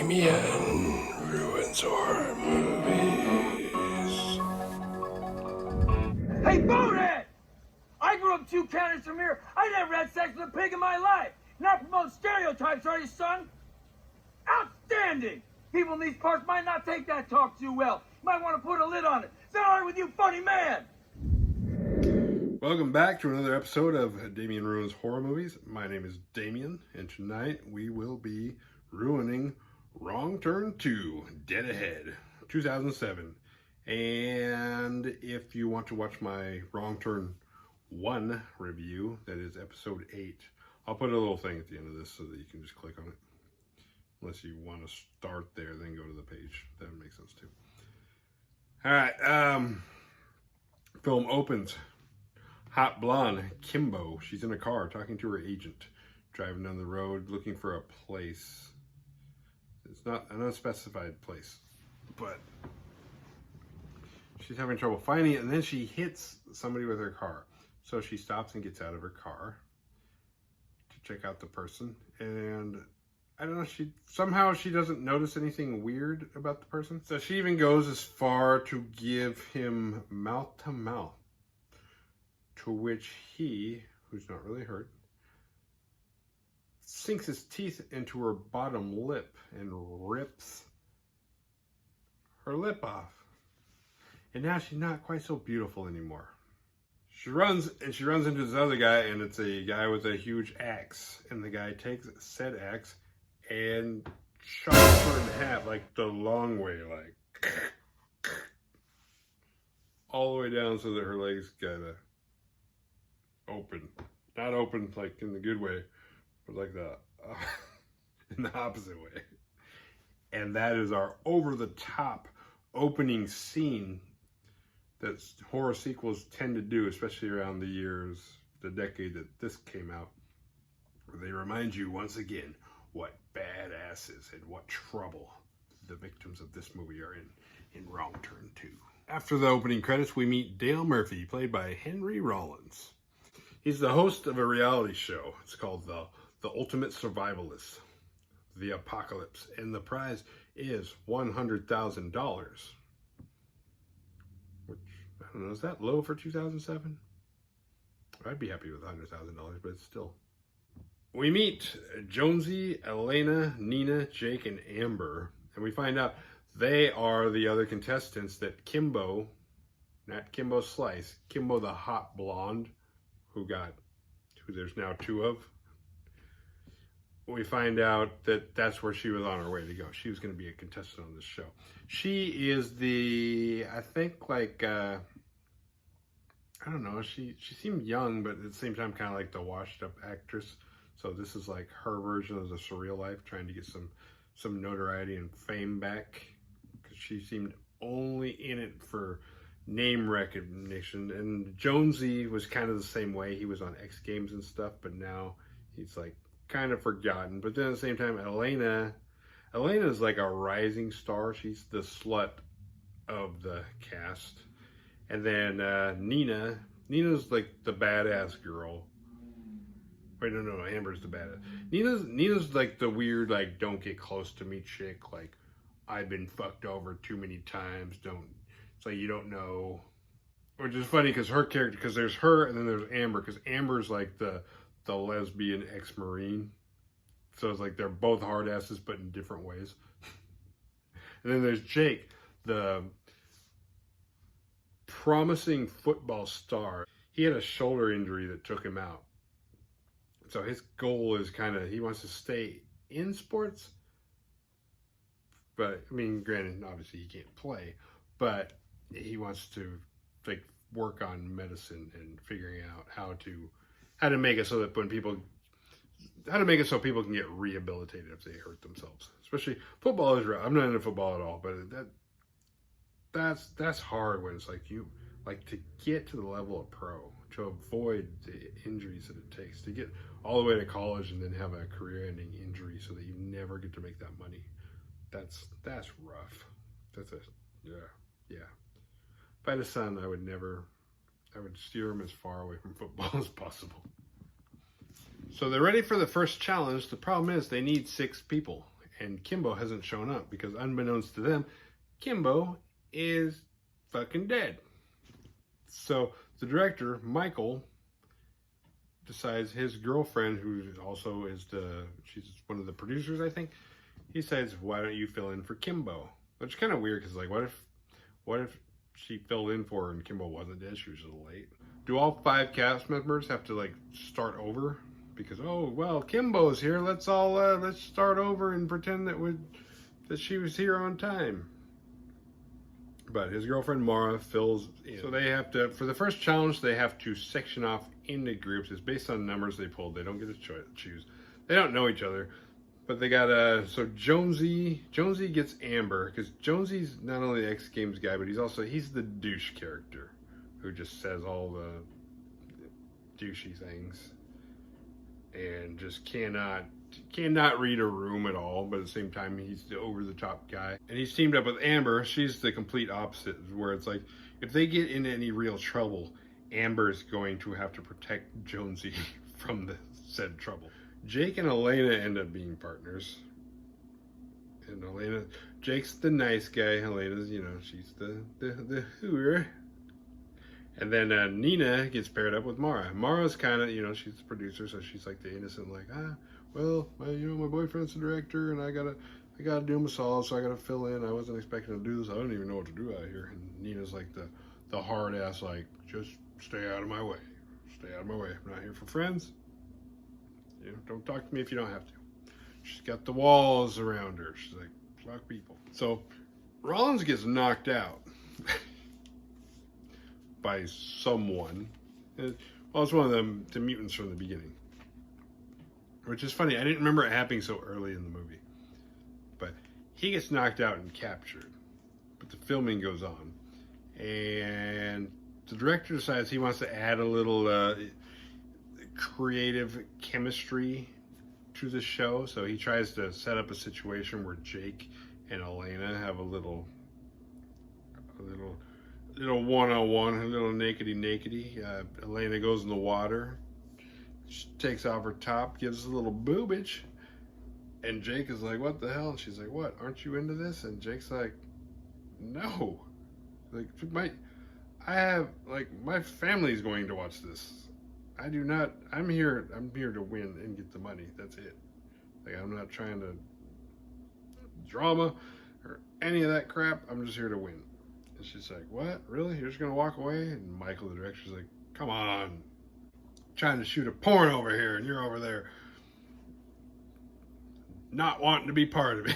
Damien ruins horror movies. Hey, bonehead! I grew up 2 counties from here. I never had sex with a pig in my life. Not promote stereotypes, are you, son? Outstanding! People in these parts might not take that talk too well. Might want to put a lid on it. Is that all right with you, funny man? Welcome back to another episode of Damien Ruins Horror Movies. My name is Damien, and tonight we will be ruining Wrong Turn 2, Dead Ahead, 2007. And if you want to watch my Wrong Turn 1 review, that is episode 8, I'll put a little thing at the end of this so that you can just click on it. Unless you want to start there, then go to the page. That would make sense too. Alright, film opens. Hot blonde, Kimbo. She's in a car talking to her agent. Driving down the road looking for a place. It's not an unspecified place, but she's having trouble finding it, and then she hits somebody with her car. So she stops and gets out of her car to check out the person, and I don't know, somehow she doesn't notice anything weird about the person. So she even goes as far to give him mouth to mouth, to which he, who's not really hurt, sinks his teeth into her bottom lip and rips her lip off. And now she's not quite so beautiful anymore. She runs into this other guy, and it's a guy with a huge axe. And the guy takes said axe and chops her in half, like the long way, like all the way down so that her legs gotta open. Not open like in the good way, but like the in the opposite way. And that is our over-the-top opening scene that horror sequels tend to do, especially around the decade that this came out, where they remind you once again what badasses and what trouble the victims of this movie are in Wrong Turn 2. After the opening credits, we meet Dale Murphy, played by Henry Rollins. He's the host of a reality show. It's called The Ultimate Survivalist, The Apocalypse, and the prize is $100,000. Which, I don't know, is that low for 2007? I'd be happy with $100,000, but it's still. We meet Jonesy, Elena, Nina, Jake, and Amber, and we find out they are the other contestants that Kimbo, not Kimbo Slice, Kimbo the hot blonde, who there's now 2 of. We find out that that's where she was on her way to go. She was going to be a contestant on this show. She is I think like, I don't know, she seemed young, but at the same time kind of like the washed up actress. So this is like her version of The Surreal Life, trying to get some notoriety and fame back, because she seemed only in it for name recognition. And Jonesy was kind of the same way. He was on X Games and stuff, but now he's like kind of forgotten. But then at the same time, Elena's like a rising star. She's the slut of the cast. And then Nina's like the badass girl. Wait, no, Amber's the badass. Nina's like the weird, like, don't get close to me chick. Like, I've been fucked over too many times. It's like you don't know. Which is funny because her character, because there's her and then there's Amber, because Amber's like the lesbian ex-Marine. So it's like they're both hard asses, but in different ways. And then there's Jake, the promising football star. He had a shoulder injury that took him out. So his goal is he wants to stay in sports. But, I mean, granted, obviously he can't play. But he wants to, like, work on medicine and figuring out how to make it so that so people can get rehabilitated if they hurt themselves. Especially football is rough. I'm not into football at all, but that's hard when it's like you like to get to the level of pro, to avoid the injuries that it takes to get all the way to college and then have a career-ending injury so that you never get to make that money. That's rough. Yeah. If I had a son, I would steer him as far away from football as possible. So they're ready for the first challenge. The problem is they need 6 people. and Kimbo hasn't shown up because unbeknownst to them, Kimbo is fucking dead. So the director, Michael, decides his girlfriend, who also is she's one of the producers, I think, he says, why don't you fill in for Kimbo? Which is kind of weird because, like, what if she filled in for her and Kimbo wasn't dead? She was a little late. Do all 5 cast members have to, like, start over? Because, oh, well, Kimbo's here. Let's start over and pretend that she was here on time. But his girlfriend Mara fills in. So they have to, for the first challenge, they have to section off into groups. It's based on numbers they pulled. They don't get to choose. They don't know each other. But they got so Jonesy gets Amber, because Jonesy's not only the X Games guy, but he's the douche character who just says all the douchey things and just cannot read a room at all, but at the same time he's the over the top guy. And he's teamed up with Amber. She's the complete opposite, where it's like if they get into any real trouble, Amber's going to have to protect Jonesy from the said trouble. Jake and Elena end up being partners. And Jake's the nice guy. Elena's, she's the hooer. And then Nina gets paired up with Mara. Mara's kind of, she's the producer, so she's like the innocent, like, well, my boyfriend's the director, and I gotta do him a solid, so I gotta fill in. I wasn't expecting to do this. I don't even know what to do out here. And Nina's like the hard ass, like, just stay out of my way. Stay out of my way. I'm not here for friends. Don't talk to me if you don't have to. She's got the walls around her. She's like, fuck people. So Rollins gets knocked out by someone. Well, it's one of them, the mutants from the beginning. Which is funny. I didn't remember it happening so early in the movie. But he gets knocked out and captured. But the filming goes on. And the director decides he wants to add a little creative chemistry to the show. So he tries to set up a situation where Jake and Elena have a little one-on-one, a little nakedy. Elena goes in the water. She takes off her top, gives a little boobage, and Jake is like, what the hell? And she's like, what, aren't you into this? And Jake's like, no. Like, my family's going to watch this. I do not, I'm here to win and get the money. That's it. Like, I'm not trying to drama or any of that crap. I'm just here to win. And she's like, what? Really? You're just going to walk away? And Michael, the director's like, come on. Trying to shoot a porn over here and you're over there not wanting to be part of it.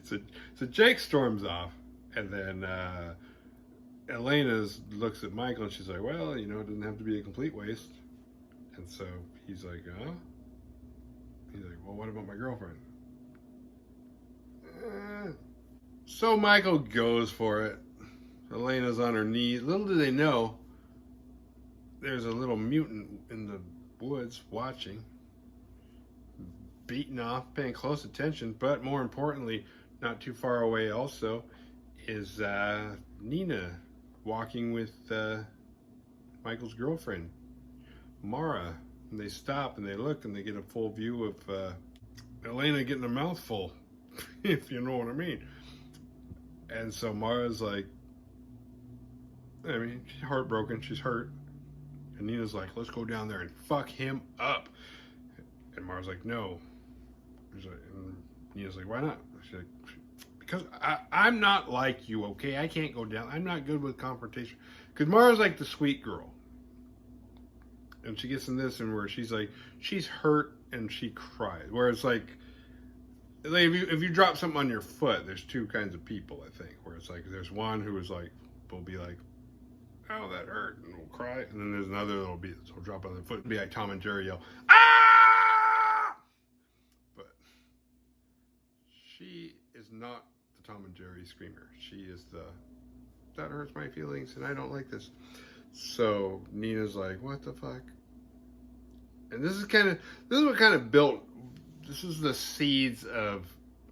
so Jake storms off, and then Elena looks at Michael and she's like, well, it doesn't have to be a complete waste. And so he's like, huh? He's like, well, what about my girlfriend? So Michael goes for it. Elena's on her knees. Little do they know, there's a little mutant in the woods watching, beating off, paying close attention, but more importantly, not too far away also, is Nina walking with Michael's girlfriend, Mara. And they stop and they look and they get a full view of Elena getting a mouthful, if you know what I mean. And so Mara's like, she's heartbroken, she's hurt. And Nina's like, let's go down there and fuck him up. And Mara's like, no. And Nina's like, why not? She's like, because I'm not like you, okay? I can't go down. I'm not good with confrontation. Because Mara's like the sweet girl. And she gets in this and where she's like, she's hurt and she cries. Whereas like if you drop something on your foot, there's 2 kinds of people, I think. Where it's like, there's one who is like, will be like, oh, that hurt, and will cry. And then there's another that'll drop on their foot and be like Tom and Jerry yell, ah! But she is not the Tom and Jerry screamer. She is that hurts my feelings and I don't like this. So Nina's like, what the fuck? And this is what kind of built, this is the seeds of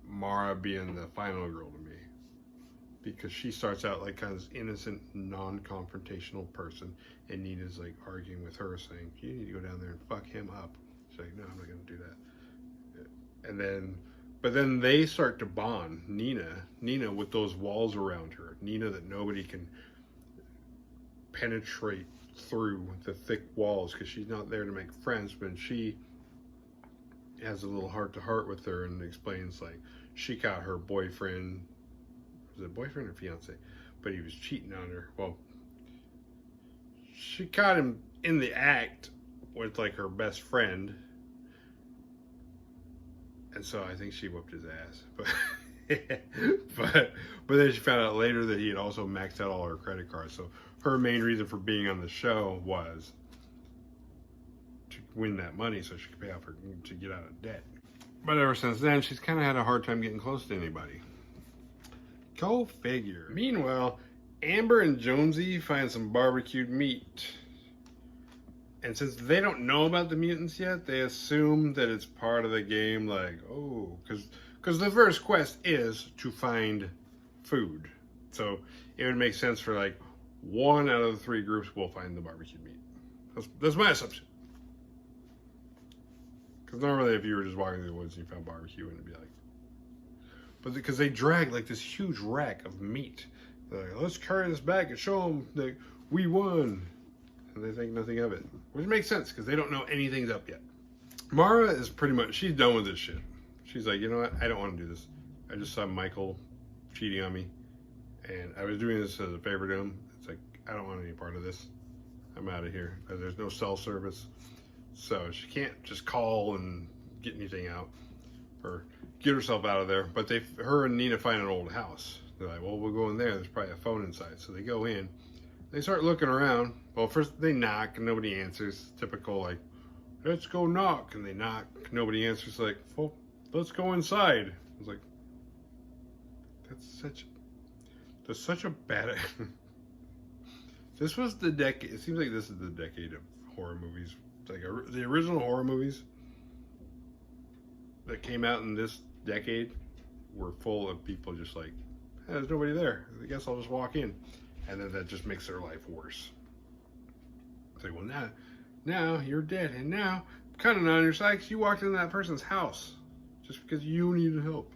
Mara being the final girl to me. Because she starts out like kind of this innocent, non-confrontational person, and Nina's like arguing with her, saying, you need to go down there and fuck him up. She's like, no, I'm not going to do that. But then they start to bond. Nina with those walls around her. Nina that nobody can penetrate through the thick walls because she's not there to make friends, but she has a little heart-to-heart with her and explains like she caught her boyfriend, was it boyfriend or fiance, but he was cheating on her. Well, she caught him in the act with like her best friend, and so I think she whooped his ass. But then she found out later that he had also maxed out all her credit cards. So her main reason for being on the show was to win that money so she could pay off her, to get out of debt. But ever since then, she's kind of had a hard time getting close to anybody. Go figure. Meanwhile, Amber and Jonesy find some barbecued meat. And since they don't know about the mutants yet, they assume that it's part of the game, like, oh, because the first quest is to find food. So it would make sense for like 1 out of the 3 groups will find the barbecued meat. That's my assumption. Because normally if you were just walking through the woods and you found barbecue, it'd be like, but because they drag like this huge rack of meat. They're like, let's carry this back and show them that we won. And they think nothing of it. Which makes sense because they don't know anything's up yet. Mara is pretty much, she's done with this shit. She's like, you know what? I don't want to do this. I just saw Michael cheating on me. And I was doing this as a favor to him. It's like, I don't want any part of this. I'm out of here. There's no cell service. So she can't just call and get anything out or get herself out of there. But her and Nina find an old house. They're like, well, we'll go in there. There's probably a phone inside. So they go in. They start looking around. Well, first they knock and nobody answers. Typical, like, let's go knock. And they knock. Nobody answers. Like, well, let's go inside. I was like, that's such a bad. This was the decade. It seems like this is the decade of horror movies. Like the original horror movies that came out in this decade were full of people just like, hey, there's nobody there. I guess I'll just walk in. And then that just makes their life worse. It's like, well, now you're dead. And now I'm kind of not on your side because you walked into that person's house just because you needed help.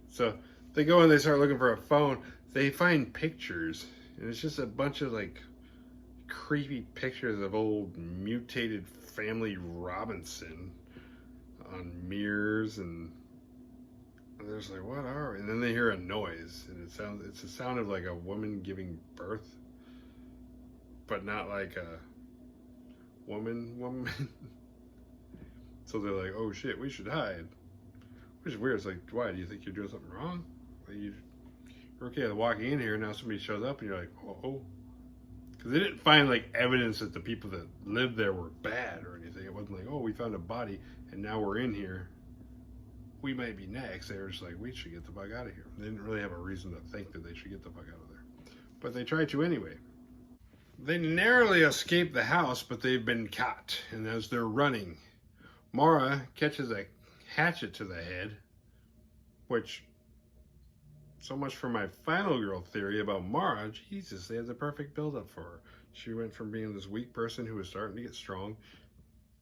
So they go and they start looking for a phone. They find pictures. And it's just a bunch of like creepy pictures of old mutated family Robinson on mirrors, and they're just like, what are we? And then they hear a noise, and it's a sound of like a woman giving birth, but not like a woman. So they're like, oh shit, we should hide. Which is weird. It's like, why? Do you think you're doing something wrong? Like you're okay with walking in here, and now somebody shows up, and you're like, oh. Because they didn't find like evidence that the people that lived there were bad or anything. It wasn't like, oh, we found a body and now we're in here. We might be next. They were just like, we should get the fuck out of here. They didn't really have a reason to think that they should get the fuck out of there. But they tried to anyway. They narrowly escaped the house, but they've been caught. And as they're running, Mara catches a hatchet to the head, which, so much for my final girl theory about Mara. Jesus, they had the perfect build-up for her. She went from being this weak person who was starting to get strong,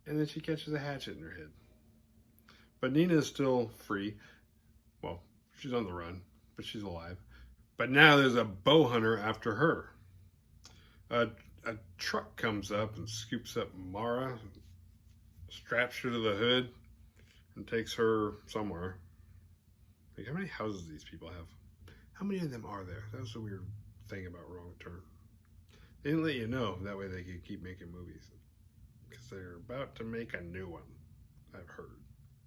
and then she catches a hatchet in her head. But Nina is still free. Well, she's on the run, but she's alive. But now there's a bow hunter after her. A truck comes up and scoops up Mara, straps her to the hood, and takes her somewhere. Like, how many houses these people have? How many of them are there? That was a weird thing about Wrong Turn. They didn't let you know. That way they could keep making movies. Because they're about to make a new one, I've heard.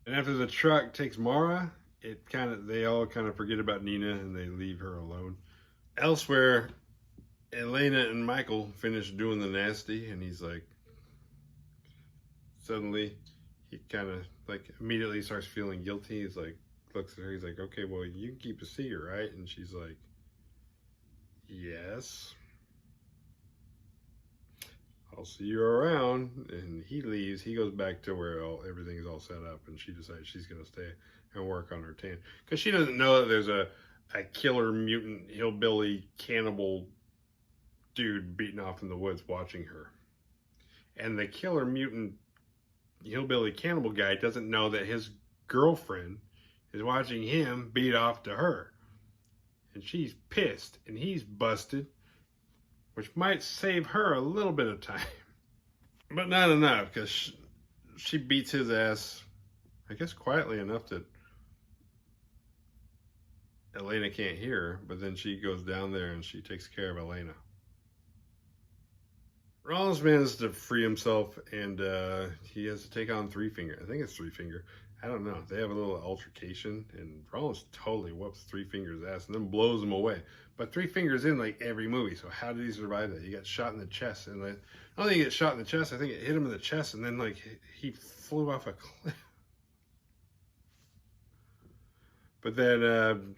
And after the truck takes Mara, they all kind of forget about Nina and they leave her alone. Elsewhere, Elena and Michael finish doing the nasty, and he's like, suddenly, he kind of like immediately starts feeling guilty. He's like, looks at her, he's like, okay, well, you can keep a secret, right? And she's like, yes. I'll see you around. And he leaves. He goes back to where everything's all set up, and she decides she's going to stay and work on her tan. Because she doesn't know that there's a killer mutant hillbilly cannibal dude beating off in the woods watching her. And the killer mutant hillbilly cannibal guy doesn't know that his girlfriend is watching him beat off to her. And she's pissed, and he's busted, which might save her a little bit of time. But not enough, because she beats his ass, I guess quietly enough that Elena can't hear her, but then she goes down there and she takes care of Elena. Rollins manages to free himself, and he has to take on Three Finger. I think it's Three Finger. I don't know. They have a little altercation, and Rollins totally whoops Three Finger's ass and then blows him away. But Three Finger's in like every movie, so how did he survive that? He got shot in the chest, and like, I don't think he got shot in the chest. I think it hit him in the chest, and then like he flew off a cliff. But then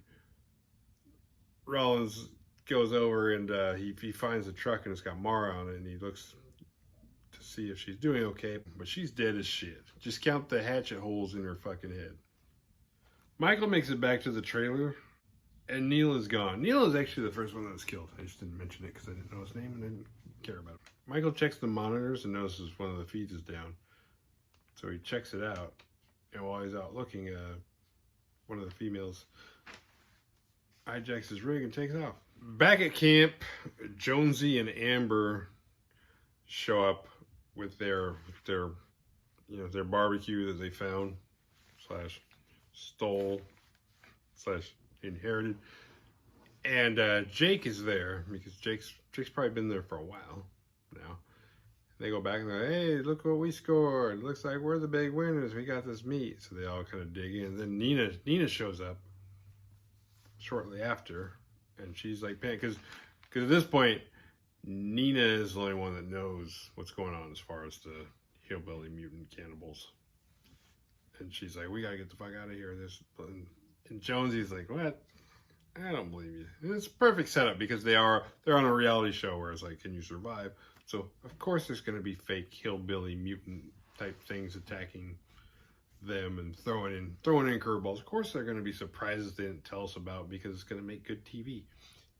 Rollins goes over and he finds the truck and it's got Mara on it, and he looks to see if she's doing okay, but she's dead as shit. Just count the hatchet holes in her fucking head. Michael makes it back to the trailer, and Neil is gone. Neil is actually the first one that was killed. I just didn't mention it because I didn't know his name and I didn't care about it. Michael checks the monitors and notices one of the feeds is down, so he checks it out, and while he's out looking, one of the females hijacks his rig and takes off. Back at camp, Jonesy and Amber show up with their barbecue that they found / stole / inherited, and Jake is there because Jake's probably been there for a while now. They go back and they're like, hey, look what we scored. Looks like we're the big winners. We got this meat. So they all kind of dig in. And then Nina shows up shortly after, and she's like, because at this point, Nina is the only one that knows what's going on as far as the hillbilly mutant cannibals. And she's like, we gotta get the fuck out of here. And Jonesy's like, what? I don't believe you. And it's a perfect setup because they're on a reality show where it's like, can you survive? So of course there's going to be fake hillbilly mutant type things attacking them and throwing in curveballs. Of course there are going to be surprises they didn't tell us about because it's going to make good TV.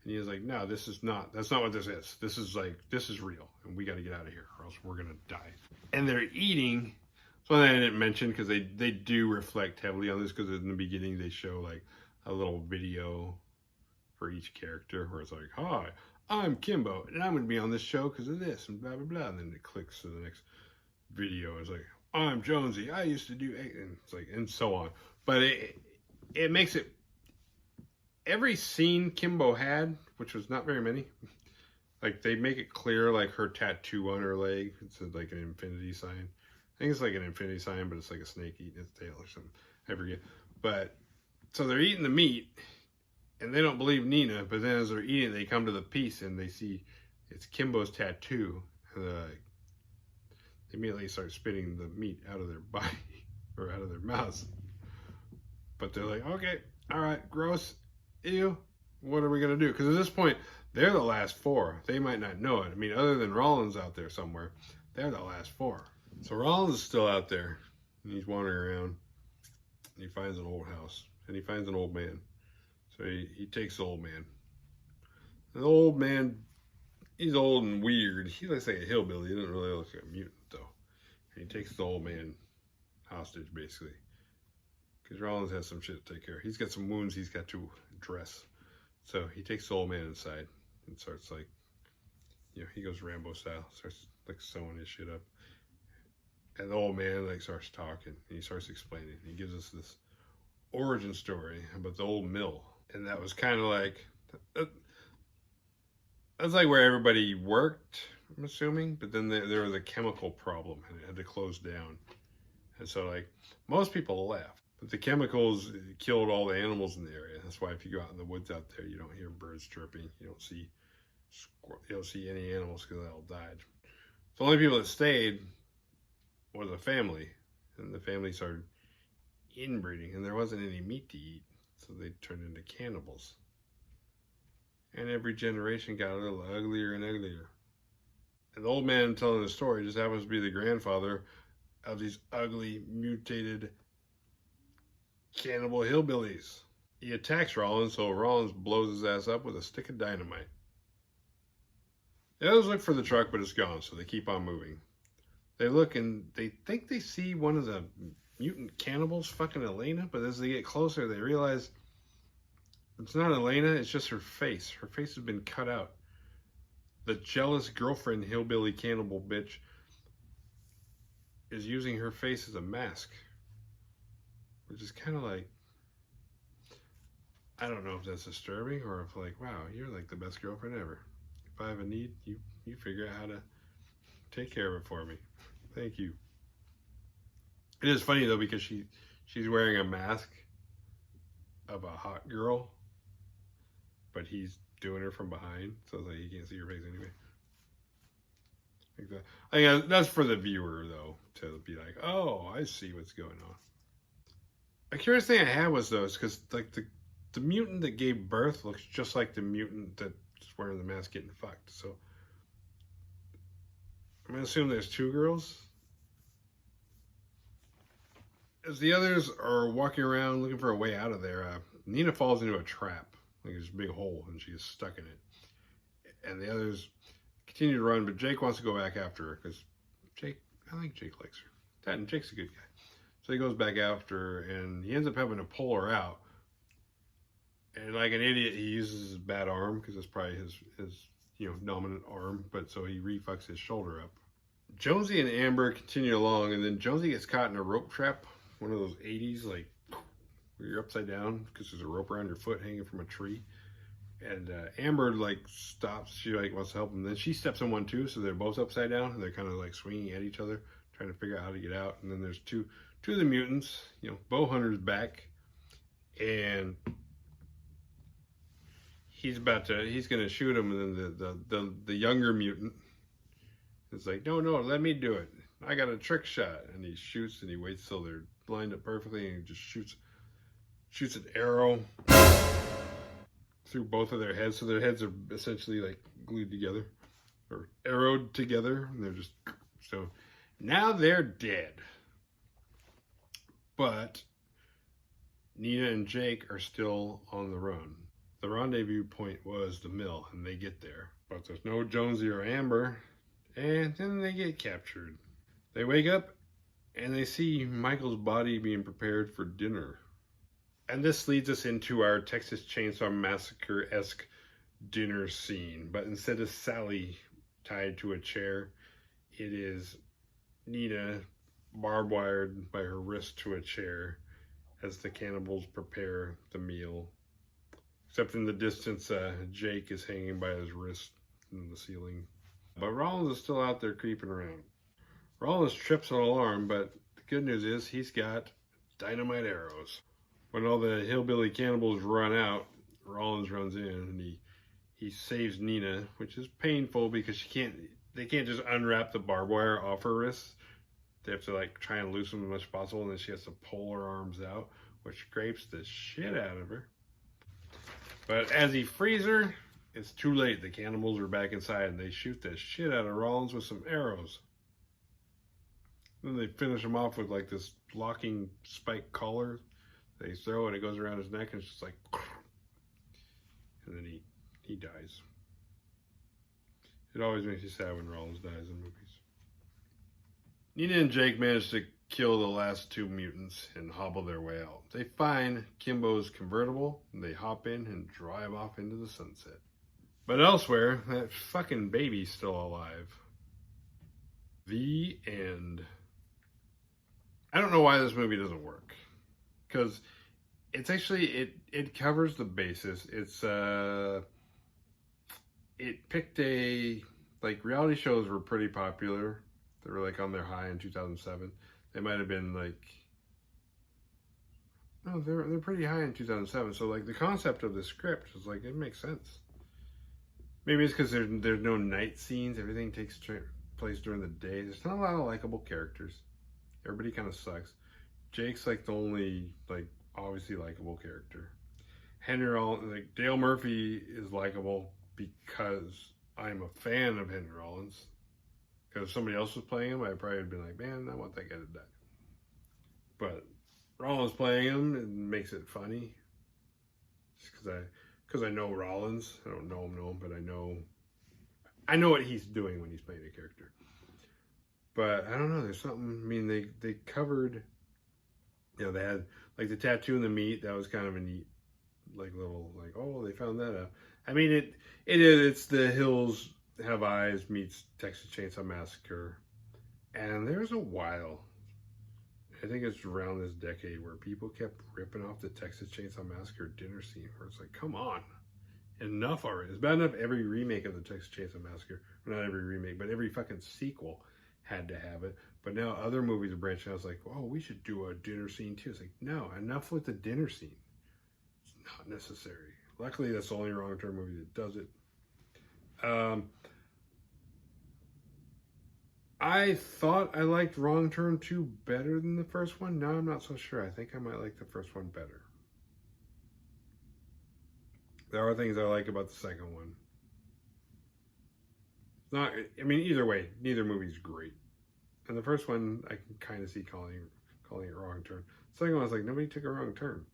And he was like, no, that's not what this is. This is real, and we got to get out of here or else we're going to die. And they're eating. Something I didn't mention because they do reflect heavily on this, because in the beginning they show like a little video for each character where it's like, hi, I'm Kimbo, and I'm going to be on this show because of this, and blah, blah, blah. And then it clicks to the next video. It's like, I'm Jonesy, I used to do, and it's like, and so on. But it makes it, every scene Kimbo had, which was not very many, like they make it clear, like her tattoo on her leg, it's like an infinity sign. I think it's like an infinity sign, but it's like a snake eating its tail or something. I forget. But, so they're eating the meat, and they don't believe Nina, but then as they're eating, they come to the piece and they see it's Kimbo's tattoo. And they immediately start spitting the meat out of their body or out of their mouths. But they're like, okay, all right, gross, ew, what are we going to do? Because at this point, they're the last four. They might not know it. I mean, other than Rollins out there somewhere, they're the last four. So Rollins is still out there, and he's wandering around, and he finds an old house, and he finds an old man. So he takes the old man. And the old man, he's old and weird. He looks like a hillbilly. He doesn't really look like a mutant, though. And he takes the old man hostage, basically. Because Rollins has some shit to take care of. He's got some wounds he's got to address. So he takes the old man inside and starts like, he goes Rambo style. Starts like sewing his shit up. And the old man like starts talking. And he starts explaining. He gives us this origin story about the old mill. And that was kind of like, that's like where everybody worked, I'm assuming. But then there was a chemical problem and it had to close down. And so like, most people left. But the chemicals killed all the animals in the area. That's why if you go out in the woods out there, you don't hear birds chirping. You don't see any animals because they all died. The only people that stayed was a family. And the family started inbreeding, and there wasn't any meat to eat, so they turned into cannibals. And every generation got a little uglier and uglier. And the old man telling the story just happens to be the grandfather of these ugly, mutated cannibal hillbillies. He attacks Rollins, so Rollins blows his ass up with a stick of dynamite. The others look for the truck, but it's gone, so they keep on moving. They look and they think they see one of the mutant cannibals fucking Elena, but as they get closer, they realize it's not Elena, it's just her face. Her face has been cut out. The jealous girlfriend, hillbilly cannibal bitch, is using her face as a mask. Which is kind of like, I don't know if that's disturbing or if like, wow, you're like the best girlfriend ever. If I have a need, you figure out how to take care of it for me. Thank you. It is funny though because she's wearing a mask of a hot girl, but he's doing her from behind, so it's like you can't see her face anyway. Like that. I think that's for the viewer though, to be like, oh, I see what's going on. A curious thing I had was though, is because like the mutant that gave birth looks just like the mutant that's wearing the mask getting fucked. So I'm gonna assume there's two girls. As the others are walking around looking for a way out of there, Nina falls into a trap. Like there's a big hole and she is stuck in it. And the others continue to run, but Jake wants to go back after her because I think Jake likes her. And Jake's a good guy. So he goes back after her and he ends up having to pull her out. And like an idiot, he uses his bad arm because it's probably his dominant arm. But so he refucks his shoulder up. Jonesy and Amber continue along, and then Jonesy gets caught in a rope trap. One of those 80s, like, where you're upside down because there's a rope around your foot hanging from a tree. And Amber, like, stops. She, like, wants to help him. Then she steps in one, too, so they're both upside down. And they're kind of, like, swinging at each other, trying to figure out how to get out. And then there's two of the mutants. Bow Hunter's back. And he's going to shoot him. And then the younger mutant is like, no, let me do it. I got a trick shot. And he shoots, and he waits till they're lined up perfectly, and he just shoots an arrow through both of their heads. So their heads are essentially like glued together or arrowed together, and they're just, so now they're dead. But Nina and Jake are still on the run. The rendezvous point was the mill, and they get there, but there's no Jonesy or Amber, and then they get captured. They wake up and they see Michael's body being prepared for dinner. And this leads us into our Texas Chainsaw Massacre-esque dinner scene. But instead of Sally tied to a chair, it is Nina barbed wired by her wrist to a chair as the cannibals prepare the meal. Except in the distance, Jake is hanging by his wrist in the ceiling. But Rollins is still out there creeping around. Rollins trips an alarm, but the good news is he's got dynamite arrows. When all the hillbilly cannibals run out, Rollins runs in and he saves Nina, which is painful because they can't just unwrap the barbed wire off her wrists. They have to like try and loosen them as much as possible, and then she has to pull her arms out, which scrapes the shit out of her. But as he frees her, it's too late. The cannibals are back inside and they shoot the shit out of Rollins with some arrows. Then they finish him off with like this locking spike collar they throw, and it goes around his neck, and it's just like, and then he dies. It always makes you sad when Rollins dies in movies. Nina and Jake manage to kill the last two mutants and hobble their way out. They find Kimbo's convertible, and they hop in and drive off into the sunset. But elsewhere, that fucking baby's still alive. The end. I don't know why this movie doesn't work. Because it's actually, it covers the basis. It picked like reality shows were pretty popular. They were like on their high in 2007. They might have been like, no, they're pretty high in 2007. So like the concept of the script is like, it makes sense. Maybe it's because there's no night scenes. Everything takes place during the day. There's not a lot of likable characters. Everybody kind of sucks. Jake's like the only like obviously likable character. Henry Rollins, like Dale Murphy is likable because I'm a fan of Henry Rollins. Because if somebody else was playing him, I'd probably been like, man, I want that guy to die. But Rollins playing him, it makes it funny. Just because I know Rollins. I don't know him, but I know what he's doing when he's playing a character. But I don't know, there's something, I mean, they covered You know, they had like the tattoo and the meat. That was kind of a neat, like little, like, oh, they found that out. I mean, it's the Hills Have Eyes meets Texas Chainsaw Massacre, and there's a while, I think it's around this decade, where people kept ripping off the Texas Chainsaw Massacre dinner scene, where it's like, come on, enough already. It's bad enough every remake of the Texas Chainsaw Massacre, or not every remake, but every fucking sequel had to have it. But now other movies are branching out. It's like, oh, we should do a dinner scene too. It's like, no, enough with the dinner scene. It's not necessary. Luckily, that's the only Wrong Turn movie that does it. I thought I liked Wrong Turn 2 better than the first one. Now I'm not so sure. I think I might like the first one better. There are things I like about the second one. Not, I mean, either way, neither movie's great. And the first one, I can kind of see calling it Wrong Turn. The second one, I was like, nobody took a wrong turn.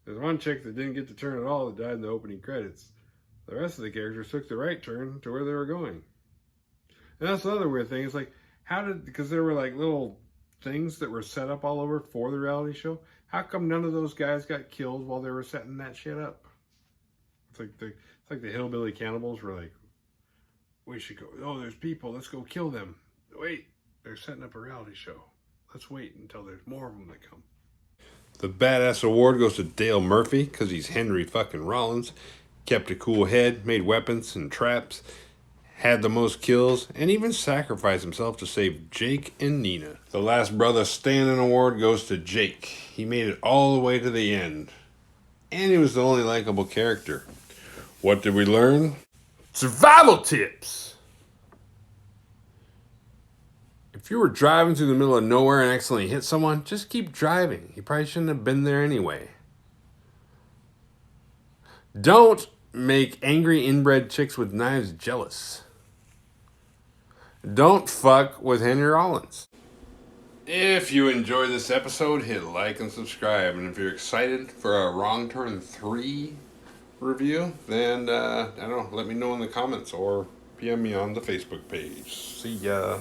There's one chick that didn't get the turn at all that died in the opening credits. The rest of the characters took the right turn to where they were going. And that's the other weird thing. It's like, because there were like little things that were set up all over for the reality show. How come none of those guys got killed while they were setting that shit up? It's like the hillbilly cannibals were like, we should go, oh, there's people, let's go kill them. Wait, they're setting up a reality show. Let's wait until there's more of them that come. The Badass Award goes to Dale Murphy, because he's Henry fucking Rollins. Kept a cool head, made weapons and traps, had the most kills, and even sacrificed himself to save Jake and Nina. The Last Brother Standing Award goes to Jake. He made it all the way to the end. And he was the only likable character. What did we learn? Survival tips! If you were driving through the middle of nowhere and accidentally hit someone, just keep driving. You probably shouldn't have been there anyway. Don't make angry inbred chicks with knives jealous. Don't fuck with Henry Rollins. If you enjoyed this episode, hit like and subscribe. And if you're excited for a Wrong Turn 3 review, then, I don't know, let me know in the comments or PM me on the Facebook page. See ya.